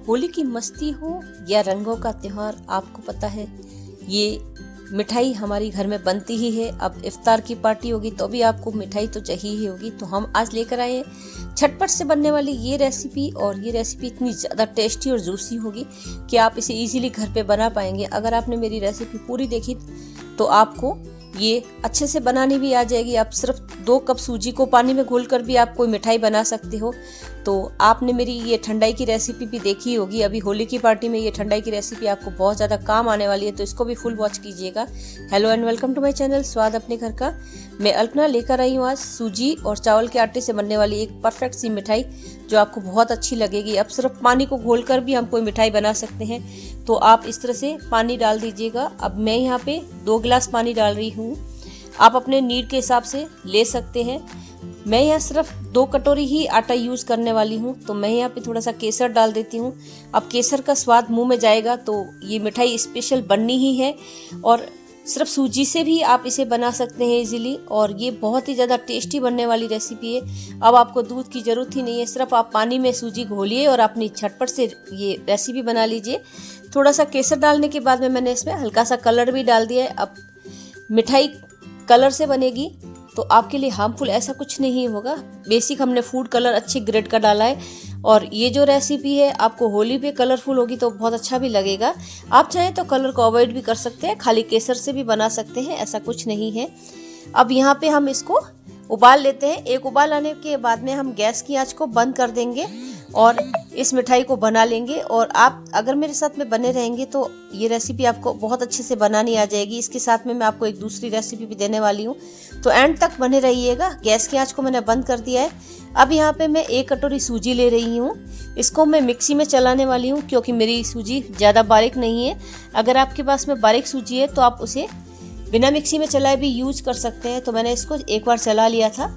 होली की मस्ती हो या रंगों का त्योहार, आपको पता है ये मिठाई हमारी घर में बनती ही है। अब इफ्तार की पार्टी होगी तो भी आपको मिठाई तो चाहिए ही होगी। तो हम आज लेकर आए हैं झटपट से बनने वाली ये रेसिपी, और ये रेसिपी इतनी ज़्यादा टेस्टी और जूसी होगी कि आप इसे इजीली घर पे बना पाएंगे। अगर आपने मेरी रेसिपी पूरी देखी तो आपको ये अच्छे से बनानी भी आ जाएगी। आप सिर्फ 2 कप सूजी को पानी में घोल कर भी आप कोई मिठाई बना सकते हो। तो आपने मेरी ये ठंडाई की रेसिपी भी देखी होगी। अभी होली की पार्टी में ये ठंडाई की रेसिपी आपको बहुत ज़्यादा काम आने वाली है, तो इसको भी फुल वॉच कीजिएगा। Hello and welcome to my channel स्वाद अपने घर का। मैं अल्पना लेकर आई हूँ आज सूजी और चावल के आटे से बनने वाली एक परफेक्ट सी मिठाई जो आपको बहुत अच्छी लगेगी। अब सिर्फ पानी को घोल कर भी हम कोई मिठाई बना सकते हैं। तो आप इस तरह से पानी डाल दीजिएगा। अब मैं यहाँ पे 2 गिलास पानी डाल रही हूँ, आप अपने नीड के हिसाब से ले सकते हैं। मैं यहाँ सिर्फ 2 कटोरी ही आटा यूज़ करने वाली हूँ, तो मैं यहाँ पे थोड़ा सा केसर डाल देती हूँ। अब केसर का स्वाद मुंह में जाएगा तो ये मिठाई स्पेशल बननी ही है। और सिर्फ सूजी से भी आप इसे बना सकते हैं इजीली, और ये बहुत ही ज़्यादा टेस्टी बनने वाली रेसिपी है। अब आपको दूध की ज़रूरत ही नहीं है, सिर्फ आप पानी में सूजी घोलिए और अपनी झटपट से ये रेसिपी बना लीजिए। थोड़ा सा केसर डालने के बाद में मैंने इसमें हल्का सा कलर भी डाल दिया है। अब मिठाई कलर से बनेगी तो आपके लिए हार्मफुल ऐसा कुछ नहीं होगा। बेसिक हमने फूड कलर अच्छे ग्रेड का डाला है, और ये जो रेसिपी है आपको होली पे कलरफुल होगी तो बहुत अच्छा भी लगेगा। आप चाहें तो कलर को अवॉइड भी कर सकते हैं, खाली केसर से भी बना सकते हैं, ऐसा कुछ नहीं है। अब यहाँ पे हम इसको उबाल लेते हैं। एक उबाल आने के बाद में हम गैस की आंच को बंद कर देंगे और इस मिठाई को बना लेंगे। और आप अगर मेरे साथ में बने रहेंगे तो ये रेसिपी आपको बहुत अच्छे से बनानी आ जाएगी। इसके साथ में मैं आपको एक दूसरी रेसिपी भी देने वाली हूँ, तो एंड तक बने रहिएगा। गैस की आंच को मैंने बंद कर दिया है। अब यहाँ पे मैं 1 कटोरी सूजी ले रही हूँ। इसको मैं मिक्सी में चलाने वाली हूँ क्योंकि मेरी सूजी ज़्यादा बारीक नहीं है। अगर आपके पास में बारीक सूजी है तो आप उसे बिना मिक्सी में चलाए भी यूज कर सकते हैं। तो मैंने इसको एक बार चला लिया था।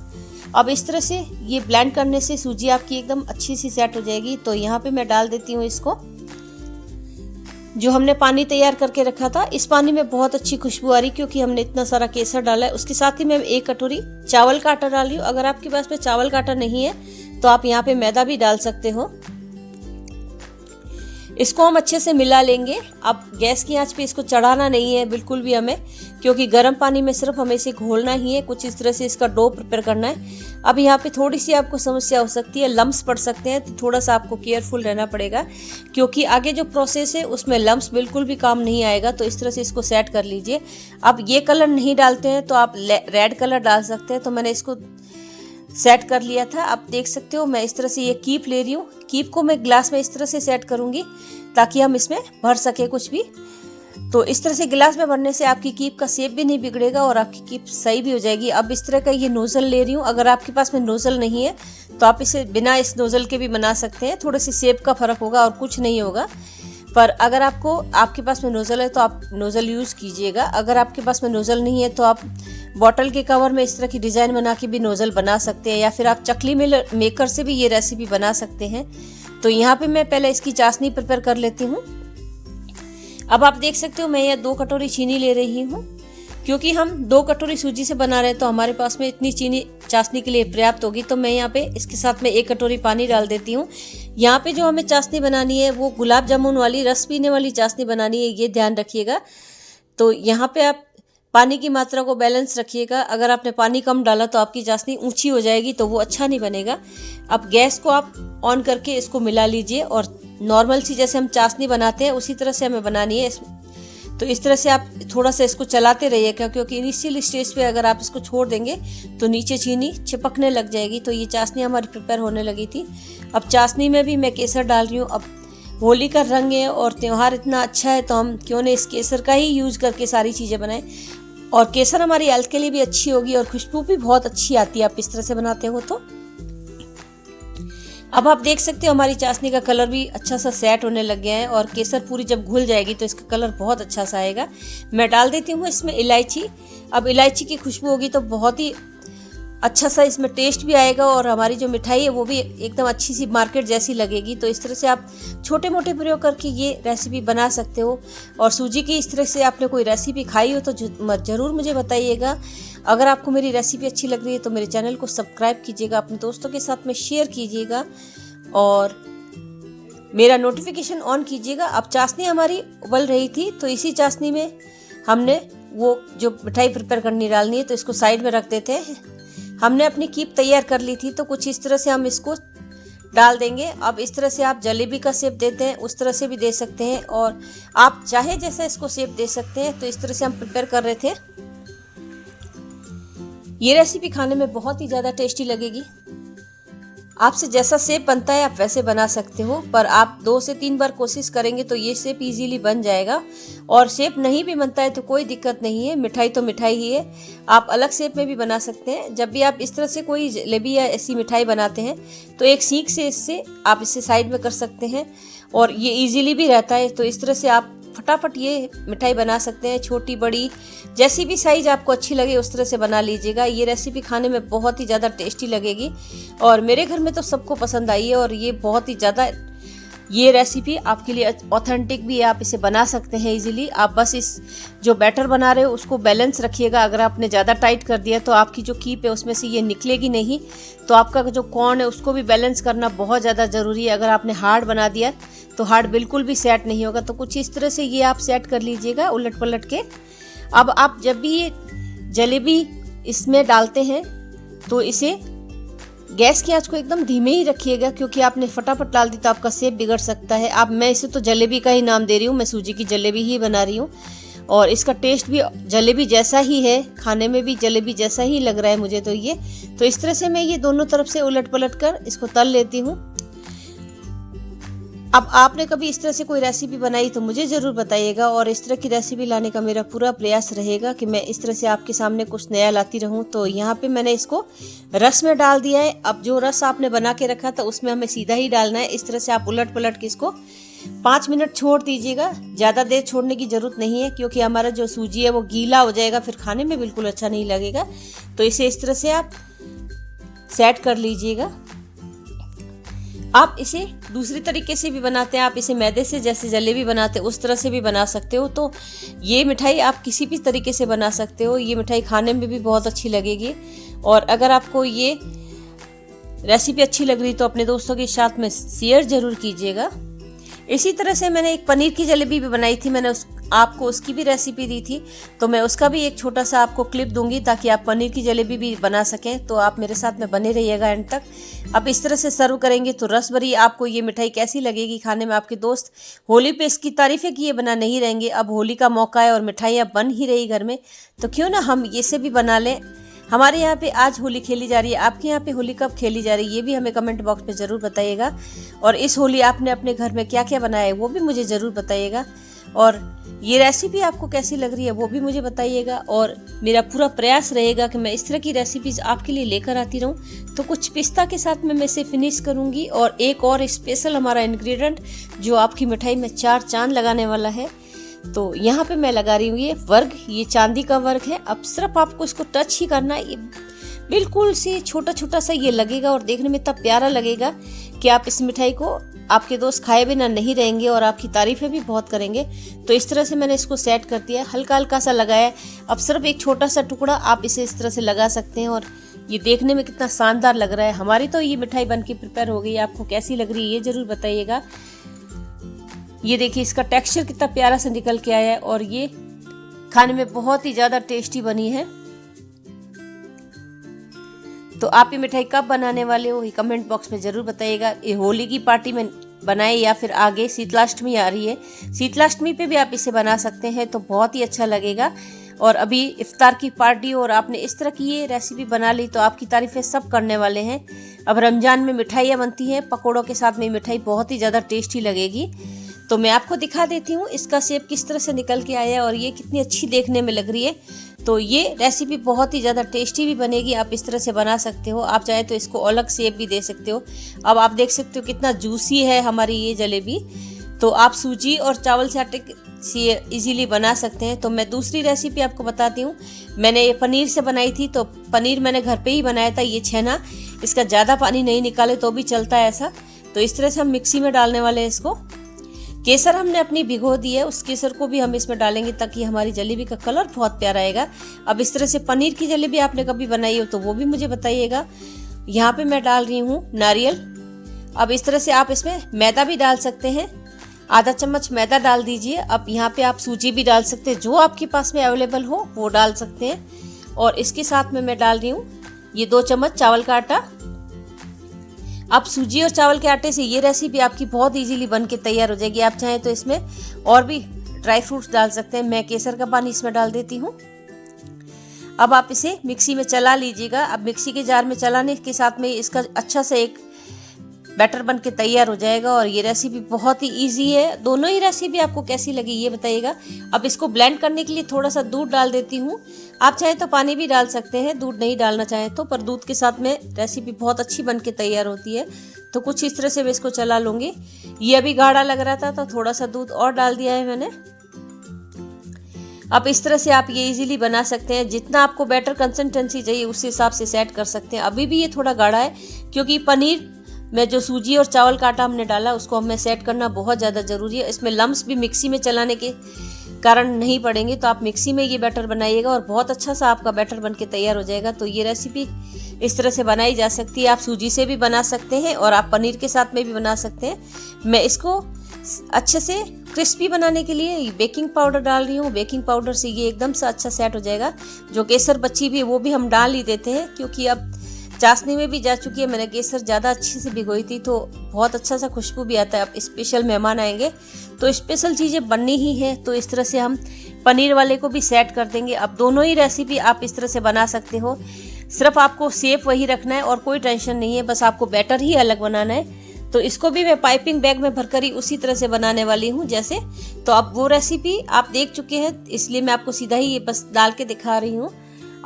अब इस तरह से ये ब्लेंड करने से सूजी आपकी एकदम अच्छी सी सेट हो जाएगी। तो यहाँ पे मैं डाल देती हूँ इसको, जो हमने पानी तैयार करके रखा था। इस पानी में बहुत अच्छी खुशबू आ रही क्योंकि हमने इतना सारा केसर डाला है। उसके साथ ही मैं 1 कटोरी चावल का आटा डाल रही हूँ। अगर आपके पास में चावल का आटा नहीं है तो आप यहाँ पे मैदा भी डाल सकते हो। इसको हम अच्छे से मिला लेंगे। अब गैस की आंच पे इसको चढ़ाना नहीं है बिल्कुल भी हमें, क्योंकि गर्म पानी में सिर्फ हमें इसे घोलना ही है। कुछ इस तरह से इसका डो प्रिपेयर करना है। अब यहाँ पे थोड़ी सी आपको समस्या हो सकती है, लम्स पड़ सकते हैं, तो थोड़ा सा आपको केयरफुल रहना पड़ेगा क्योंकि आगे जो प्रोसेस है उसमें लम्स बिल्कुल भी काम नहीं आएगा। तो इस तरह से इसको सेट कर लीजिए। अब ये कलर नहीं डालते हैं तो आप रेड कलर डाल सकते हैं। तो मैंने इसको सेट कर लिया था। आप देख सकते हो मैं इस तरह से ये कीप ले रही हूँ। कीप को मैं ग्लास में इस तरह से सेट करूँगी ताकि हम इसमें भर सके कुछ भी। तो इस तरह से गिलास में भरने से आपकी कीप का शेप भी नहीं बिगड़ेगा और आपकी कीप सही भी हो जाएगी। अब इस तरह का ये नोजल ले रही हूँ। अगर आपके पास में नोजल नहीं है तो आप इसे बिना इस नोजल के भी बना सकते हैं। थोड़े से शेप का फर्क होगा और कुछ नहीं होगा। पर अगर आपके पास में नोजल है तो आप नोजल यूज़ कीजिएगा। अगर आपके पास में नोजल नहीं है तो आप बॉटल के कवर में इस तरह की डिज़ाइन बना के भी नोजल बना सकते हैं, या फिर आप चकली मेकर से भी ये रेसिपी बना सकते हैं। तो यहाँ पे मैं पहले इसकी चाशनी प्रिपेयर कर लेती हूँ। अब आप देख सकते हो मैं यहाँ 2 कटोरी चीनी ले रही हूँ। क्योंकि हम 2 कटोरी सूजी से बना रहे हैं तो हमारे पास में इतनी चीनी चाशनी के लिए पर्याप्त होगी। तो मैं यहाँ पे इसके साथ में 1 कटोरी पानी डाल देती हूँ। यहाँ पे जो हमें चाशनी बनानी है वो गुलाब जामुन वाली रस पीने वाली चाशनी बनानी है, ये ध्यान रखिएगा। तो यहाँ पे आप पानी की मात्रा को बैलेंस रखिएगा। अगर आपने पानी कम डाला तो आपकी चाशनी ऊंची हो जाएगी तो वो अच्छा नहीं बनेगा। अब गैस को आप ऑन करके इसको मिला लीजिए, और नॉर्मल सी जैसे हम चाशनी बनाते हैं उसी तरह से हमें बनानी है। तो इस तरह से आप थोड़ा सा इसको चलाते रहिएगा क्योंकि इनिशियल स्टेज पे अगर आप इसको छोड़ देंगे तो नीचे चीनी चिपकने लग जाएगी। तो ये चाशनी हमारी प्रिपेयर होने लगी थी। अब चाशनी में भी मैं केसर डाल रही हूँ। अब होली का रंग है और त्यौहार इतना अच्छा है तो हम क्यों न इस केसर का ही यूज़ करके सारी चीज़ें बनाएं। और केसर हमारी हेल्थ के लिए भी अच्छी होगी और खुशबू भी बहुत अच्छी आती है आप इस तरह से बनाते हो तो। अब आप देख सकते हो हमारी चाशनी का कलर भी अच्छा सा सेट होने लग गया है, और केसर पूरी जब घुल जाएगी तो इसका कलर बहुत अच्छा सा आएगा। मैं डाल देती हूँ इसमें इलायची। अब इलायची की खुशबू होगी तो बहुत ही अच्छा सा इसमें टेस्ट भी आएगा, और हमारी जो मिठाई है वो भी एकदम अच्छी सी मार्केट जैसी लगेगी। तो इस तरह से आप छोटे मोटे प्रयोग करके ये रेसिपी बना सकते हो। और सूजी की इस तरह से आपने कोई रेसिपी खाई हो तो ज़रूर मुझे बताइएगा। अगर आपको मेरी रेसिपी अच्छी लग रही है तो मेरे चैनल को सब्सक्राइब कीजिएगा, अपने दोस्तों के साथ में शेयर कीजिएगा, और मेरा नोटिफिकेशन ऑन कीजिएगा। अब चाशनी हमारी उबल रही थी, तो इसी चाशनी में हमने वो जो मिठाई प्रिपेयर करनी डालनी है, तो इसको साइड में रख देते हैं। हमने अपनी कीप तैयार कर ली थी, तो कुछ इस तरह से हम इसको डाल देंगे। अब इस तरह से आप जलेबी का शेप देते हैं उस तरह से भी दे सकते हैं, और आप चाहे जैसा इसको शेप दे सकते हैं। तो इस तरह से हम प्रिपेयर कर रहे थे। ये रेसिपी खाने में बहुत ही ज़्यादा टेस्टी लगेगी। आपसे जैसा शेप बनता है आप वैसे बना सकते हो, पर आप 2 से 3 बार कोशिश करेंगे तो ये शेप इजीली बन जाएगा। और शेप नहीं भी बनता है तो कोई दिक्कत नहीं है, मिठाई तो मिठाई ही है। आप अलग शेप में भी बना सकते हैं। जब भी आप इस तरह से कोई जलेबी या ऐसी मिठाई बनाते हैं तो एक सीख से इससे आप इसे साइड में कर सकते हैं, और ये इजीली भी रहता है। तो इस तरह से आप फटाफट ये मिठाई बना सकते हैं। छोटी बड़ी जैसी भी साइज आपको अच्छी लगे उस तरह से बना लीजिएगा। ये रेसिपी खाने में बहुत ही ज़्यादा टेस्टी लगेगी, और मेरे घर में तो सबको पसंद आई है। और ये बहुत ही ज़्यादा, ये रेसिपी आपके लिए ऑथेंटिक भी है, आप इसे बना सकते हैं इजीली। आप बस इस जो बैटर बना रहे हो उसको बैलेंस रखिएगा। अगर आपने ज़्यादा टाइट कर दिया तो आपकी जो कीप है उसमें से ये निकलेगी नहीं। तो आपका जो कॉर्न है उसको भी बैलेंस करना बहुत ज़्यादा ज़रूरी है। अगर आपने हार्ड बना दिया तो हार्ड बिल्कुल भी सेट नहीं होगा। तो कुछ इस तरह से ये आप सेट कर लीजिएगा उलट पलट के। अब आप जब भी ये जलेबी इसमें डालते हैं तो इसे गैस की आंच को एकदम धीमे ही रखिएगा, क्योंकि आपने फटाफट डाल दी तो आपका शेप बिगड़ सकता है। अब मैं इसे तो जलेबी का ही नाम दे रही हूँ, मैं सूजी की जलेबी ही बना रही हूँ, और इसका टेस्ट भी जलेबी जैसा ही है, खाने में भी जलेबी जैसा ही लग रहा है मुझे तो ये। तो इस तरह से मैं ये दोनों तरफ से उलट पलट कर इसको तल लेती हूँ। अब आपने कभी इस तरह से कोई रेसिपी बनाई तो मुझे ज़रूर बताइएगा, और इस तरह की रेसिपी लाने का मेरा पूरा प्रयास रहेगा कि मैं इस तरह से आपके सामने कुछ नया लाती रहूं। तो यहाँ पे मैंने इसको रस में डाल दिया है। अब जो रस आपने बना के रखा था उसमें हमें सीधा ही डालना है। इस तरह से आप उलट पलट के इसको 5 मिनट छोड़ दीजिएगा। ज़्यादा देर छोड़ने की ज़रूरत नहीं है, क्योंकि हमारा जो सूजी है वो गीला हो जाएगा, फिर खाने में बिल्कुल अच्छा नहीं लगेगा। तो इसे इस तरह से आप सेट कर लीजिएगा। आप इसे दूसरी तरीके से भी बनाते हैं, आप इसे मैदे से जैसे जलेबी बनाते हैं उस तरह से भी बना सकते हो। तो ये मिठाई आप किसी भी तरीके से बना सकते हो। ये मिठाई खाने में भी बहुत अच्छी लगेगी। और अगर आपको ये रेसिपी अच्छी लग रही तो अपने दोस्तों के साथ में शेयर जरूर कीजिएगा। इसी तरह से मैंने एक पनीर की जलेबी भी बनाई थी, मैंने आपको उसकी भी रेसिपी दी थी, तो मैं उसका भी एक छोटा सा आपको क्लिप दूंगी ताकि आप पनीर की जलेबी भी बना सकें। तो आप मेरे साथ में बने रहिएगा एंड तक। अब इस तरह से सर्व करेंगे तो रस भरी आपको ये मिठाई कैसी लगेगी खाने में। आपके दोस्त होली पे इसकी तारीफें किए बना नहीं रहेंगे। अब होली का मौका है और मिठाइयाँ बन ही रही घर में, तो क्यों ना हम ये से भी बना लें। हमारे यहाँ पे आज होली खेली जा रही है, आपके यहाँ पे होली कब खेली जा रही है ये भी हमें कमेंट बॉक्स में ज़रूर बताइएगा। और इस होली आपने अपने घर में क्या क्या बनाया है वो भी मुझे ज़रूर बताइएगा। और ये रेसिपी आपको कैसी लग रही है वो भी मुझे बताइएगा। और मेरा पूरा प्रयास रहेगा कि मैं इस तरह की रेसिपीज़ आपके लिए लेकर आती रहूँ। तो कुछ पिस्ता के साथ में मैं इसे फिनिश करूँगी, और एक और स्पेशल हमारा इंग्रेडिएंट जो आपकी मिठाई में 4 चांद लगाने वाला है। तो यहाँ पे मैं लगा रही हूँ ये वर्ग, ये चांदी का वर्ग है। अब सिर्फ आपको इसको टच ही करना है। ये बिल्कुल से छोटा छोटा सा ये लगेगा और देखने में इतना प्यारा लगेगा कि आप इस मिठाई को आपके दोस्त खाए बिना नहीं रहेंगे और आपकी तारीफें भी बहुत करेंगे। तो इस तरह से मैंने इसको सेट कर दिया, हल्का हल्का सा लगाया। अब सिर्फ एक छोटा सा टुकड़ा आप इसे इस तरह से लगा सकते हैं, और ये देखने में कितना शानदार लग रहा है। हमारी तो ये मिठाई बनके प्रिपेयर हो गई है, आपको कैसी लग रही है ये ज़रूर बताइएगा। ये देखिए इसका टेक्सचर कितना प्यारा सा निकल के आया है, और ये खाने में बहुत ही ज़्यादा टेस्टी बनी है। तो आप ये मिठाई कब बनाने वाले हो ये कमेंट बॉक्स में ज़रूर बताइएगा। ये होली की पार्टी में बनाए या फिर आगे शीतलाष्टमी आ रही है, शीतलाष्टमी पे भी आप इसे बना सकते हैं, तो बहुत ही अच्छा लगेगा। और अभी इफ्तार की पार्टी और आपने इस तरह की ये रेसिपी बना ली तो आपकी तारीफें सब करने वाले हैं। अब रमज़ान में मिठाइयाँ बनती हैं, पकौड़ों के साथ में मिठाई बहुत ही ज़्यादा टेस्टी लगेगी। तो मैं आपको दिखा देती हूँ इसका शेप किस तरह से निकल के आया और ये कितनी अच्छी देखने में लग रही है। तो ये रेसिपी बहुत ही ज़्यादा टेस्टी भी बनेगी, आप इस तरह से बना सकते हो। आप चाहे तो इसको अलग शेप भी दे सकते हो। अब आप देख सकते हो कितना जूसी है हमारी ये जलेबी। तो आप सूजी और चावल से आटे से इजीली बना सकते हैं। तो मैं दूसरी रेसिपी आपको बताती हूँ। मैंने ये पनीर से बनाई थी, तो पनीर मैंने घर पे ही बनाया था। ये छेना, इसका ज़्यादा पानी नहीं निकाले तो भी चलता है ऐसा। तो इस तरह से हम मिक्सी में डालने वाले हैं इसको। केसर हमने अपनी भिगो दी है, उस केसर को भी हम इसमें डालेंगे ताकि हमारी जलेबी का कलर बहुत प्यारा आएगा। अब इस तरह से पनीर की जलेबी आपने कभी बनाई हो तो वो भी मुझे बताइएगा। यहाँ पे मैं डाल रही हूँ नारियल। अब इस तरह से आप इसमें मैदा भी डाल सकते हैं, आधा चम्मच मैदा डाल दीजिए। अब यहाँ पे आप सूजी भी डाल सकते हैं, जो आपके पास में अवेलेबल हो वो डाल सकते हैं। और इसके साथ में मैं डाल रही हूँ ये 2 चम्मच चावल का आटा। अब सूजी और चावल के आटे से ये रेसिपी आपकी बहुत इजीली बन के तैयार हो जाएगी। आप चाहें तो इसमें और भी ड्राई फ्रूट्स डाल सकते हैं। मैं केसर का पानी इसमें डाल देती हूँ। अब आप इसे मिक्सी में चला लीजिएगा। अब मिक्सी के जार में चलाने के साथ में इसका अच्छा से एक बैटर बन के तैयार हो जाएगा। और ये रेसिपी बहुत ही इजी है। दोनों ही रेसिपी आपको कैसी लगी ये बताइएगा। अब इसको ब्लेंड करने के लिए थोड़ा सा दूध डाल देती हूँ। आप चाहें तो पानी भी डाल सकते हैं, दूध नहीं डालना चाहें तो, पर दूध के साथ में रेसिपी बहुत अच्छी बन के तैयार होती है। तो कुछ इस तरह से मैं इसको चला लूँगी। ये अभी गाढ़ा लग रहा था तो थोड़ा सा दूध और डाल दिया है मैंने। अब इस तरह से आप ये इजीली बना सकते हैं। जितना आपको बैटर कंसिस्टेंसी चाहिए उस हिसाब से सेट कर सकते हैं। अभी भी ये थोड़ा गाढ़ा है क्योंकि पनीर में जो सूजी और चावल का आटा हमने डाला उसको हमें सेट करना बहुत ज़्यादा ज़रूरी है। इसमें लम्स भी मिक्सी में चलाने के कारण नहीं पड़ेंगे, तो आप मिक्सी में ये बैटर बनाइएगा और बहुत अच्छा सा आपका बैटर बन के तैयार हो जाएगा। तो ये रेसिपी इस तरह से बनाई जा सकती है। आप सूजी से भी बना सकते हैं और आप पनीर के साथ में भी बना सकते हैं। मैं इसको अच्छे से क्रिस्पी बनाने के लिए बेकिंग पाउडर डाल रही हूँ। बेकिंग पाउडर से ये एकदम से अच्छा सेट हो जाएगा। जो केसर बची भी है वो भी हम डाल ही देते हैं क्योंकि अब चाशनी में भी जा चुकी है। मैंने केसर ज़्यादा अच्छे से भिगोई थी तो बहुत अच्छा सा खुशबू भी आता है। अब स्पेशल मेहमान आएंगे तो स्पेशल चीज़ें बननी ही है। तो इस तरह से हम पनीर वाले को भी सेट कर देंगे। अब दोनों ही रेसिपी आप इस तरह से बना सकते हो। सिर्फ आपको शेप वही रखना है और कोई टेंशन नहीं है, बस आपको बैटर ही अलग बनाना है। तो इसको भी मैं पाइपिंग बैग में भरकर ही उसी तरह से बनाने वाली हूँ जैसे। तो अब वो रेसिपी आप देख चुके हैं, इसलिए मैं आपको सीधा ही ये बस डाल के दिखा रही हूँ।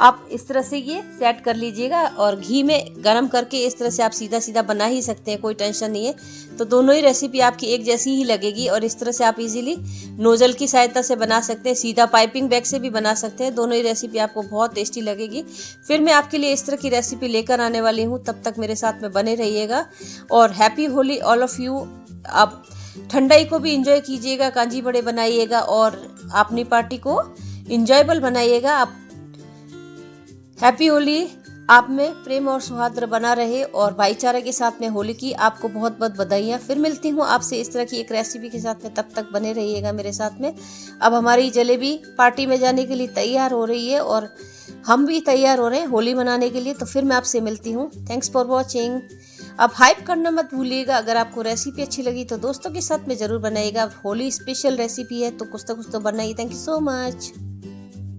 आप इस तरह से ये सेट कर लीजिएगा और घी में गरम करके इस तरह से आप सीधा सीधा बना ही सकते हैं, कोई टेंशन नहीं है। तो दोनों ही रेसिपी आपकी एक जैसी ही लगेगी और इस तरह से आप इजीली नोजल की सहायता से बना सकते हैं, सीधा पाइपिंग बैग से भी बना सकते हैं। दोनों ही रेसिपी आपको बहुत टेस्टी लगेगी। फिर मैं आपके लिए इस तरह की रेसिपी लेकर आने वाली हूँ, तब तक मेरे साथ में बने रहिएगा। और happy Holi all of you. आप ठंडाई को भी इंजॉय कीजिएगा, कांजी बड़े बनाइएगा और अपनी पार्टी को इंजॉयबल बनाइएगा। आप हैप्पी होली। आप में प्रेम और सौहार्द बना रहे और भाईचारे के साथ में होली की आपको बहुत बहुत बधाइयाँ। फिर मिलती हूँ आपसे इस तरह की एक रेसिपी के साथ में, तब तक बने रहिएगा मेरे साथ में। अब हमारी जलेबी पार्टी में जाने के लिए तैयार हो रही है और हम भी तैयार हो रहे हैं होली मनाने के लिए। तो फिर मैं आपसे मिलती हूँ। Thanks for watching. अब हाइप करना मत भूलिएगा। अगर आपको रेसिपी अच्छी लगी तो दोस्तों के साथ में ज़रूर बनाइएगा। होली स्पेशल रेसिपी है तो कुछ तो बनाइए। Thank you so much.